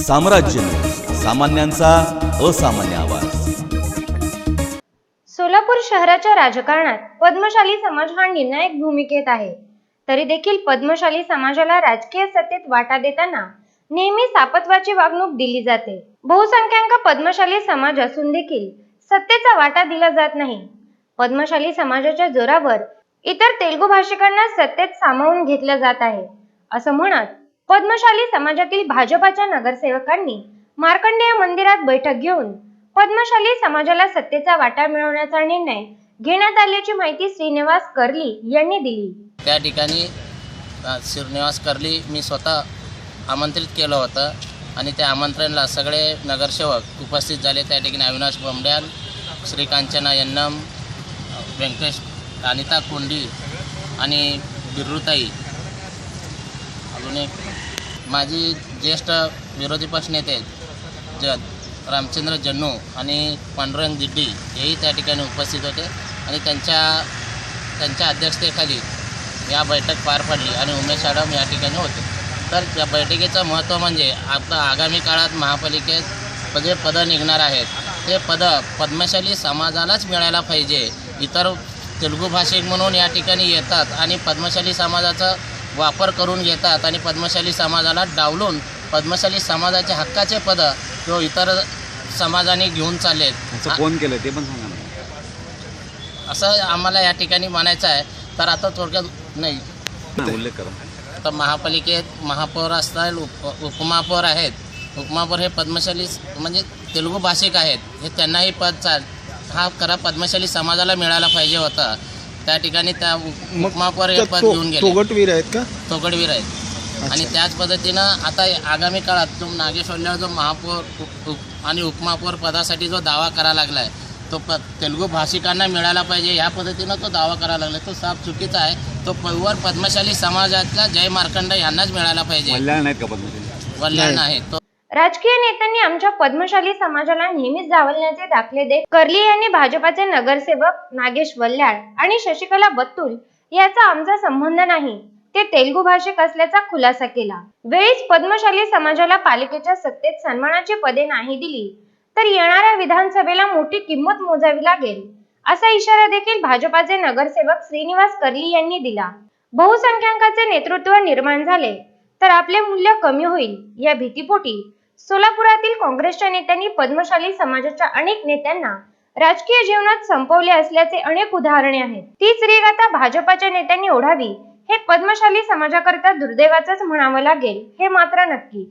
साम्राज्य न्यूज, सामान्यांचा असामान्य आवाज। सोलापूर शहराच्या राजकारणात पद्मशाली समाज हा निर्णायक भूमिकेत आहे। तरी देखील पद्मशाली समाजाला राजकीय सत्तेत वाटा देताना नेहमी सापत्वाची वागणूक दिली जाते। बहुसंख्याक पद्मशाली समाज असून देखील सत्तेचा वाटा दिला जात नाही। पद्मशाली समाजाच्या जोरावर इतर तेलुगू भाषिकांना सत्तेत सामावून घेतले जात आहे, असं म्हणत पद्मशाली समाजातील भाजपाच्या नगरसेवकांनी मार्कंडेय मंदिरात बैठक घेऊन पद्मशाली समाजाला सत्तेचा वाटा मिळवण्याचा निर्णय घेण्यात आल्याची माहिती श्रीनिवास कर्ली यांनी दिली। त्या ठिकाणी श्रीनिवास कर्ली मी स्वतः आमंत्रित केलं होतं आणि त्या आमंत्रणाला सगळे नगरसेवक उपस्थित झाले। त्या ठिकाणी अविनाश बोंबड्याल, श्रीकांचना यन्नम, व्यंकटेश, अनिता कोंडी आणि बिर्रुताई, अजून एक माझी ज्येष्ठ विरोधी पक्षनेते रामचंद्र जन्नू आणि पांडुरंग दिड्डी हेही त्या ठिकाणी उपस्थित होते आणि त्यांच्या अध्यक्षतेखाली या बैठक पार पडली आणि उमेश आडम या ठिकाणी होते। तर या बैठकीचं महत्त्व म्हणजे आता आगामी काळात महापालिकेत जे पदं निघणार आहेत ते पदं पद्मशाली समाजालाच मिळायला पाहिजे। इतर तेलुगू भाषिक म्हणून या ठिकाणी येतात आणि पद्मशाली समाजाचा वापर करून घेतात आणि पद्मशाली समाजाला डावलून पद्मशाली समाजाच्या हक्काचे पदं किंवा इतर समाजाने घेऊन चाललेत। असं कोण केलं ते पण सांगा ना। असं आम्हाला या ठिकाणी म्हणायचं आहे। तर आता थोडक्यात नाही उल्लेख करा। आता महापालिकेत महापौर असतील, उपमहापौर आहेत। उपमहापौर हे पद्मशाली म्हणजे तेलुगू भाषिक आहेत, हे त्यांनाही पद हा करा पद्मशाली समाजाला मिळायला पाहिजे होता। त्या ठिकाणी त्या उपमहापौर हे पद घेऊन गेले। तोगटवीर आहेत का? तोगटवीर आहेत। आणि त्याच पद्धतीनं आता आगामी काळात जो नागेश वल्ल्यावर जो महापौर आणि उपमहापौर पदासाठी जो दावा करायला लागला आहे तो तेलुगू भाषिकांना मिळाला पाहिजे या पद्धतीनं तो दावा करायला लागला, तो साफ चुकीचा आहे। तो वर पद्मशाली समाजातल्या जय मार्कंड यांनाच मिळाला पाहिजे, वल्ल्याळ नाहीत का पद्मशाली? वल्ल्याळ नाही। तो राजकीय नेत्यांनी आमच्या पद्मशाली समाजाला नेहमीच डावलण्याचे दाखले देत कर्ली यांनी भाजपाचे नगरसेवक नागेश वल्ल्याळ आणि शशिकला बत्तूल याचा आमचा संबंध नाही, ते तेलुगू भाषिक असल्याचा खुलासा केला। वेळीच पद्मशाली समाजाला पालिकेच्या सत्तेत सन्मानाची पदे नाही दिली तर येणाऱ्या विधानसभेला मोठी किंमत मोजावी लागेल, असा इशारा देखील भाजपाचे नगरसेवक श्रीनिवास कर्ली यांनी दिला। बहुसंख्याकांचे नेतृत्व निर्माण झाले तर आपले मूल्य कमी होईल या भीतीपोटी सोलापुरातील काँग्रेसच्या नेत्यांनी पद्मशाली समाजाच्या अनेक नेत्यांना राजकीय जीवनात संपवले असल्याचे अनेक उदाहरणे आहेत। तीच रीग आता भाजपाच्या नेत्यांनी ओढावी हे पद्मशाली समाजाकरता दुर्दैवाचंच म्हणावं लागेल, हे मात्र नक्की।